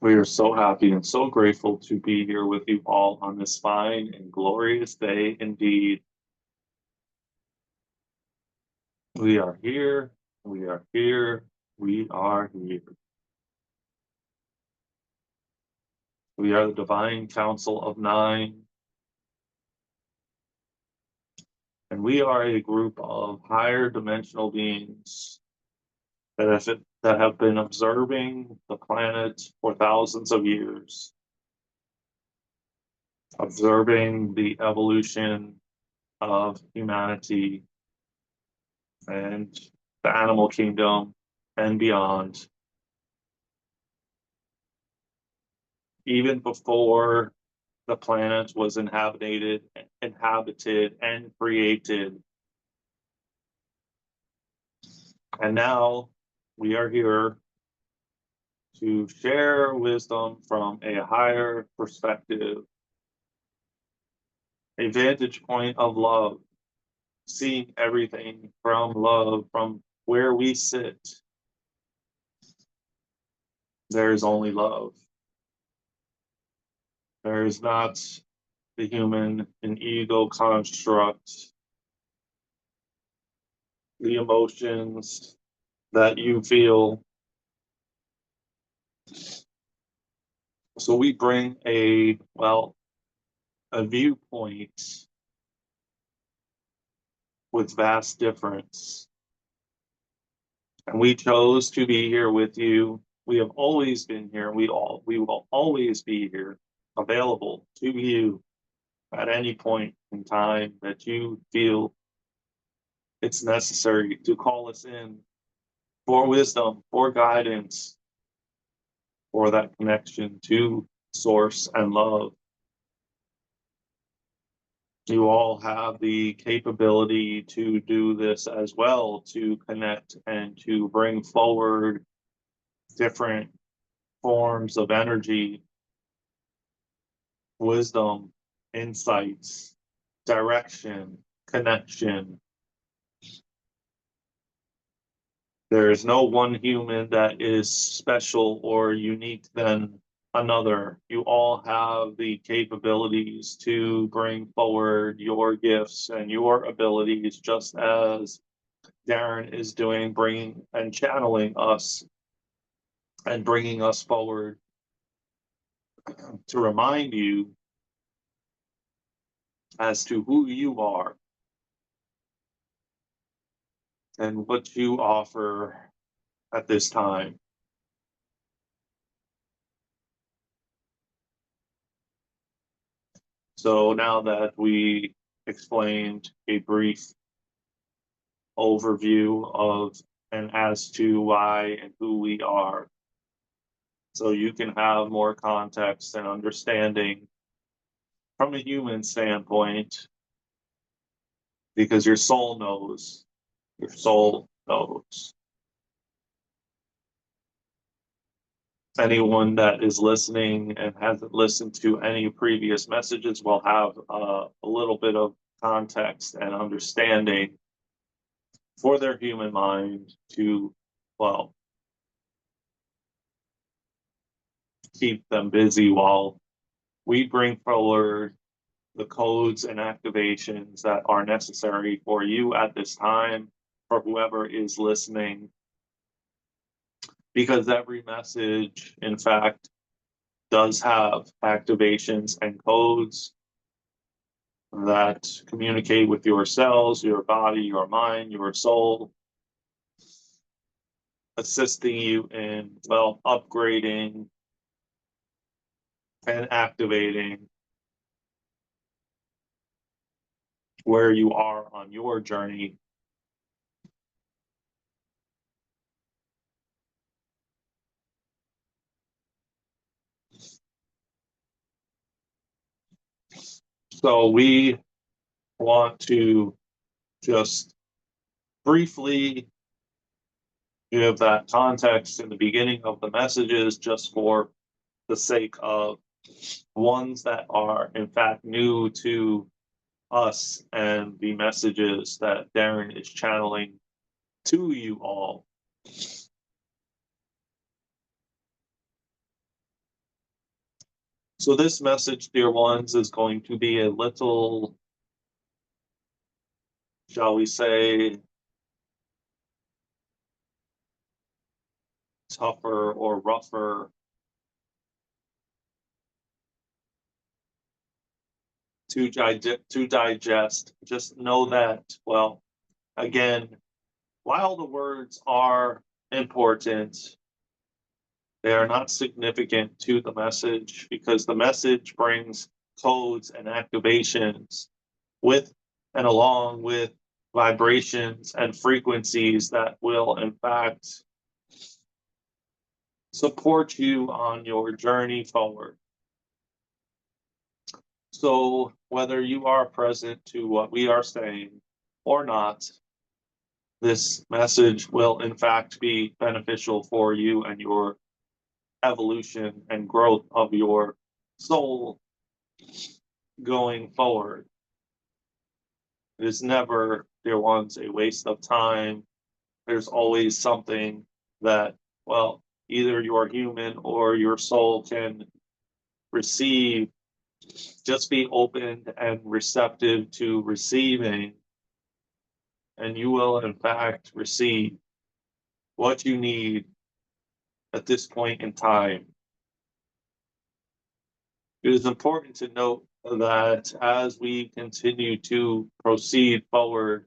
We are so happy and so grateful to be here with you all on this fine and glorious day indeed. We are here, we are here, we are here. We are the divine council of 9. And we are a group of higher dimensional beings that have been observing the planet for thousands of years, observing the evolution of humanity and the animal kingdom and beyond. Even before the planet was inhabited and created. And now we are here to share wisdom from a higher perspective, a vantage point of love, seeing everything from love, from where we sit. There is only love. There is not the human and ego construct, the emotions that you feel. So we bring a viewpoint with vast difference. And we chose to be here with you. We have always been here. We will always be here, available to you at any point in time that you feel it's necessary to call us in for wisdom, for guidance, for that connection to source and love. You all have the capability to do this as well, to connect and to bring forward different forms of energy, wisdom, insights, direction, connection. There is no one human that is special or unique than another. You all have the capabilities to bring forward your gifts and your abilities, just as Daren is doing, bringing and channeling us and bringing us forward to remind you as to who you are and what you offer at this time. So now that we explained a brief overview of and as to why and who we are, so you can have more context and understanding from a human standpoint, because your soul knows. Your soul knows. Anyone that is listening and hasn't listened to any previous messages will have a little bit of context and understanding for their human mind to, well, keep them busy while we bring forward the codes and activations that are necessary for you at this time, for whoever is listening. Because every message, in fact, does have activations and codes that communicate with your cells, your body, your mind, your soul, assisting you in, well, upgrading and activating where you are on your journey. So we want to just briefly give that context in the beginning of the messages, just for the sake of ones that are in fact new to us and the messages that Daren is channeling to you all. So this message, dear ones, is going to be a little, shall we say, tougher or rougher to digest. Just know that, well, again, while the words are important, they are not significant to the message because the message brings codes and activations with and along with vibrations and frequencies that will, in fact, support you on your journey forward. So, whether you are present to what we are saying or not, this message will, in fact, be beneficial for you and your evolution and growth of your soul going forward. It is never, dear ones, a waste of time. There's always something that, well, either your human or your soul can receive. Just be open and receptive to receiving, and you will, in fact, receive what you need at this point in time. It is important to note that as we continue to proceed forward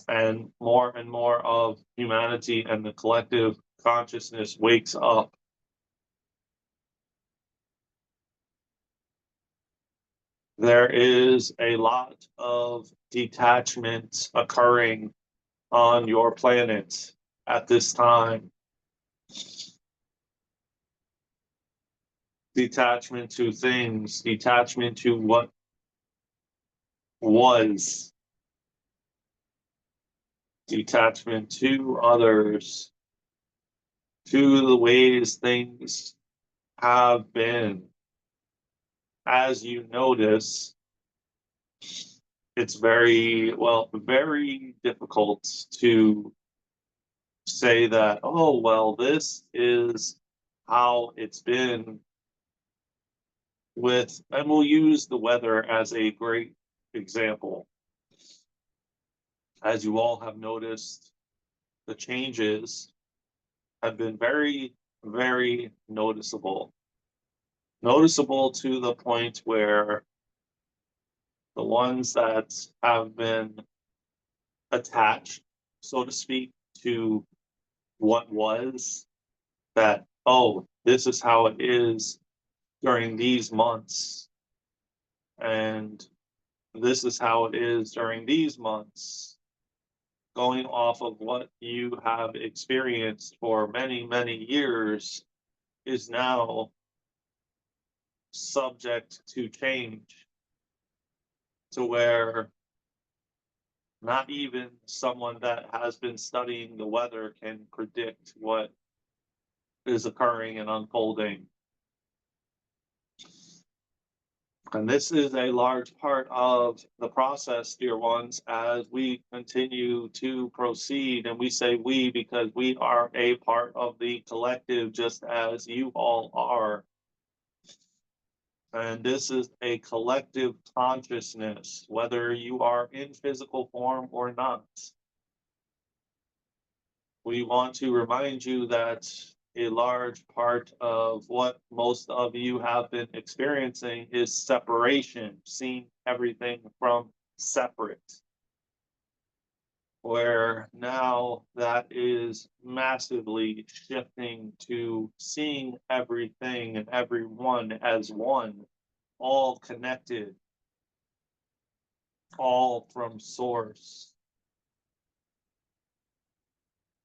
and more of humanity and the collective consciousness wakes up, there is a lot of detachment occurring on your planet at this time. Detachment to things, detachment to what was, detachment to others, to the ways things have been. As you notice, it's very difficult to say that, oh, well, this is how it's been with, and we'll use the weather as a great example. As you all have noticed, the changes have been very, very noticeable. Noticeable to the point where the ones that have been attached, so to speak, to what was, that, oh, this is how it is during these months, and this is how it is during these months, going off of what you have experienced for many, many years, is now subject to change, to where not even someone that has been studying the weather can predict what is occurring and unfolding. And this is a large part of the process, dear ones, as we continue to proceed. And we say we because we are a part of the collective, just as you all are. And this is a collective consciousness, whether you are in physical form or not. We want to remind you that a large part of what most of you have been experiencing is separation, seeing everything from separate, where now that is massively shifting to seeing everything and everyone as one, all connected, all from source.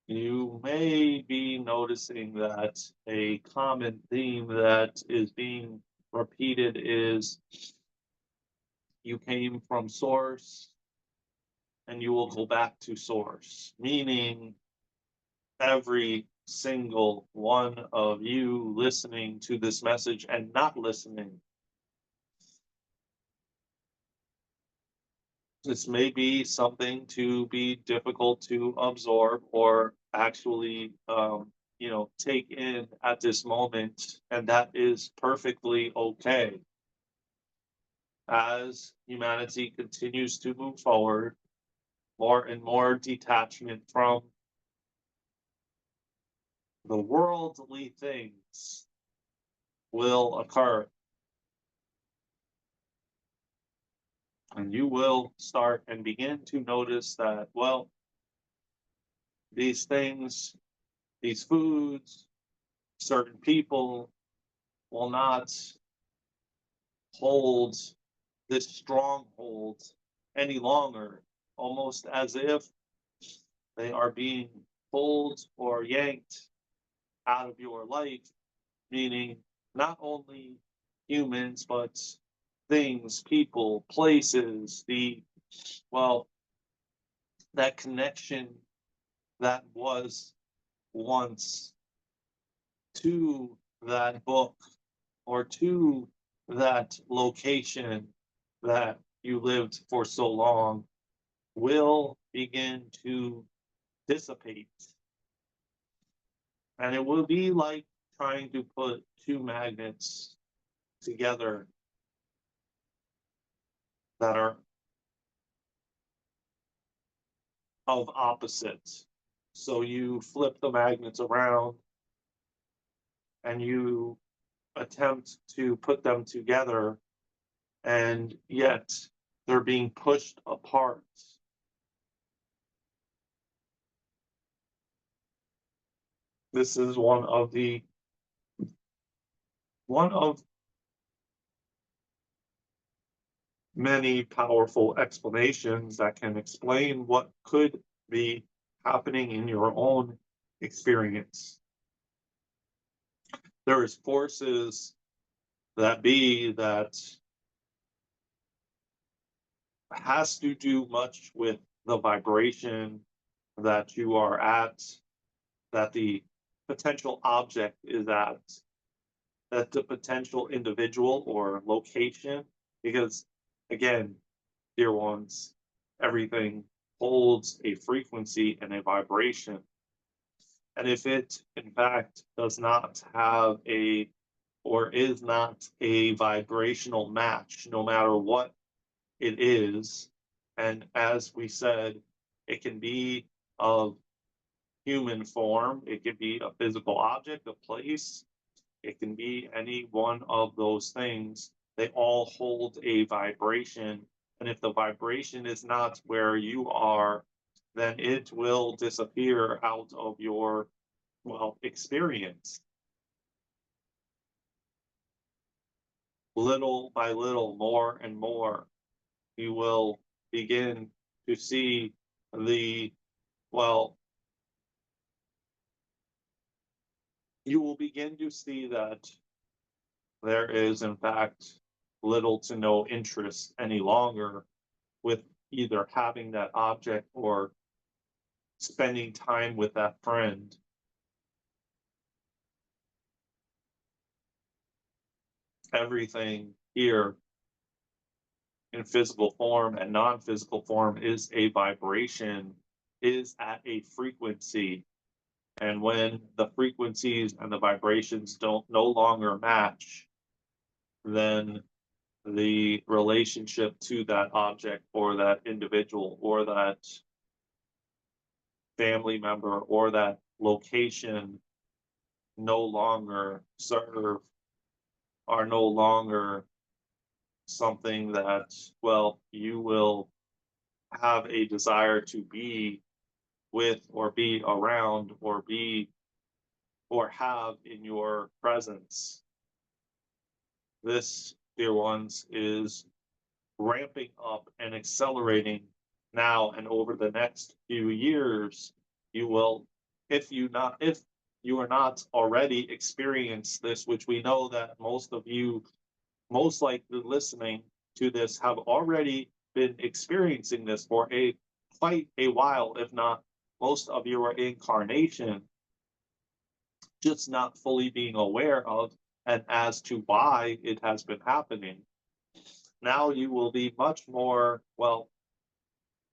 You may be noticing that a common theme that is being repeated is you came from source and you will go back to source, meaning every single one of you listening to this message and not listening. This may be something to be difficult to absorb or actually, take in at this moment, and that is perfectly okay. As humanity continues to move forward, more and more detachment from the worldly things will occur. And you will start and begin to notice that, well, these things, these foods, certain people will not hold this stronghold any longer, almost as if they are being pulled or yanked out of your life, meaning not only humans, but things, people, places, well, that connection that was once to that book or to that location that you lived for so long will begin to dissipate. And it will be like trying to put two magnets together that are of opposites. So you flip the magnets around and you attempt to put them together, and yet they're being pushed apart. This is one of many powerful explanations that can explain what could be happening in your own experience. There is forces that has to do much with the vibration that you are at, that the potential object is at, that the potential individual or location, because again, dear ones, everything holds a frequency and a vibration. And if it, in fact, does not have or is not a vibrational match, no matter what it is, and as we said, it can be of human form, it can be a physical object, a place, it can be any one of those things. They all hold a vibration. And if the vibration is not where you are, then it will disappear out of your, experience. Little by little, more and more, you will begin to see the, well, you will begin to see that there is, in fact, little to no interest any longer with either having that object or spending time with that friend. Everything here in physical form and non-physical form is a vibration, is at a frequency. And when the frequencies and the vibrations don't no longer match, then the relationship to that object or that individual or that family member or that location no longer serve, are no longer something that, well, you will have a desire to be with or be around or be or have in your presence. This, dear ones, is ramping up and accelerating now and over the next few years. You will, if you are not already experienced this, which we know that most of you, most likely listening to this, have already been experiencing this for quite a while, if not most of your incarnation. just not fully being aware of and as to why it has been happening. Now you will be much more, well,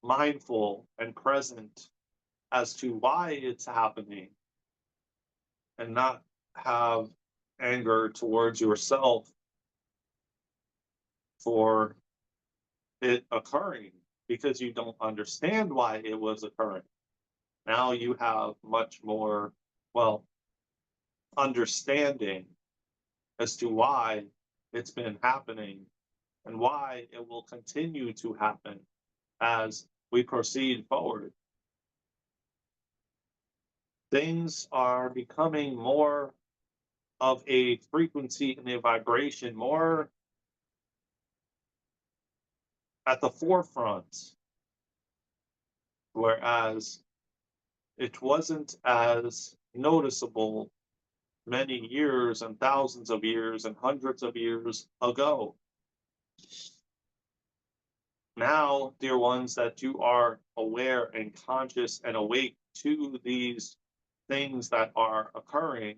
mindful and present as to why it's happening and not have anger towards yourself for it occurring because you don't understand why it was occurring. Now you have much more, well, understanding as to why it's been happening and why it will continue to happen as we proceed forward. Things are becoming more of a frequency and a vibration, more at the forefront, whereas it wasn't as noticeable many years and thousands of years and hundreds of years ago. Now, dear ones, that you are aware and conscious and awake to these things that are occurring,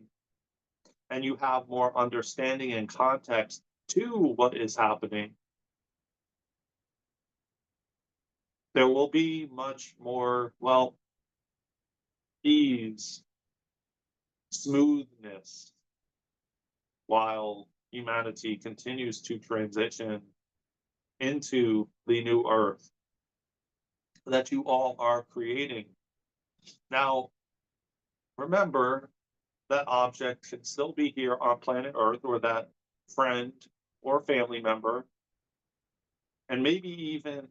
and you have more understanding and context to what is happening, there will be much more, well, ease, smoothness, while humanity continues to transition into the new earth that you all are creating. Now, remember that object can still be here on planet Earth, or that friend or family member, and maybe even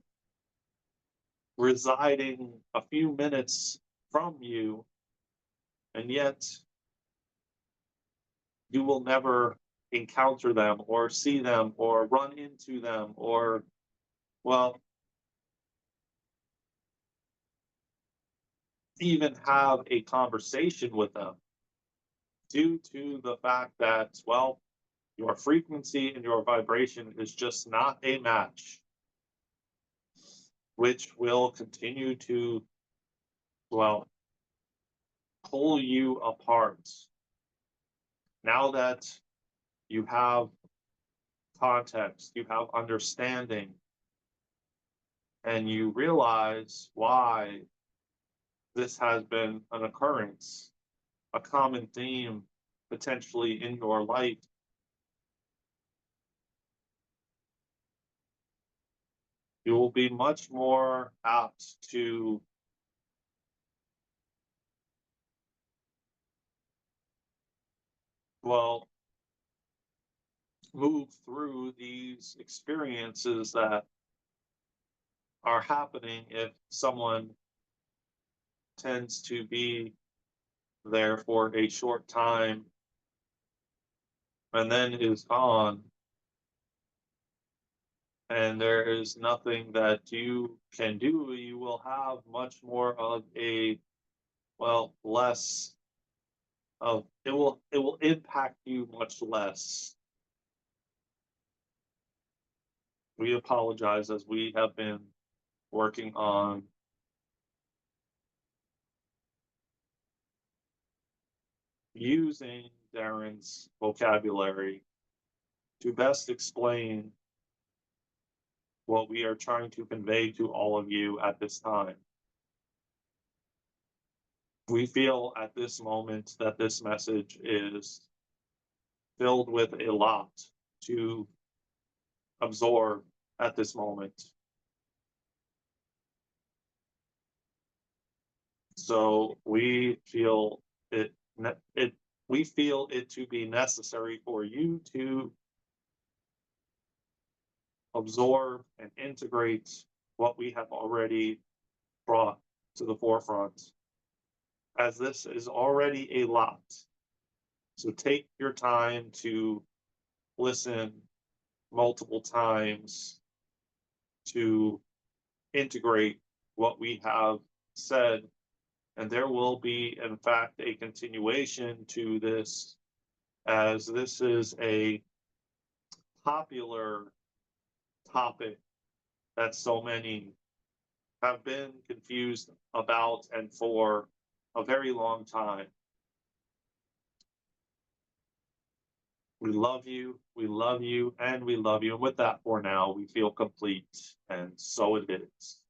residing a few minutes from you, and yet you will never encounter them or see them or run into them or, well, even have a conversation with them due to the fact that, well, your frequency and your vibration is just not a match, which will continue to, well, pull you apart. Now that you have context, you have understanding, and you realize why this has been an occurrence, a common theme potentially in your life, you will be much more apt to, well, move through these experiences that are happening if someone tends to be there for a short time and then is gone, and there is nothing that you can do. You will have much more of a, well, less of, it will impact you much less. We apologize, as we have been working on using Daren's vocabulary to best explain what we are trying to convey to all of you at this time. We feel at this moment that this message is filled with a lot to absorb at this moment. So we feel it, we feel it to be necessary for you to absorb and integrate what we have already brought to the forefront, as this is already a lot. So take your time to listen multiple times to integrate what we have said. And there will be, in fact, a continuation to this, as this is a popular topic that so many have been confused about and for a very long time. We love you, we love you, and we love you. And with that, for now, we feel complete, and so it is.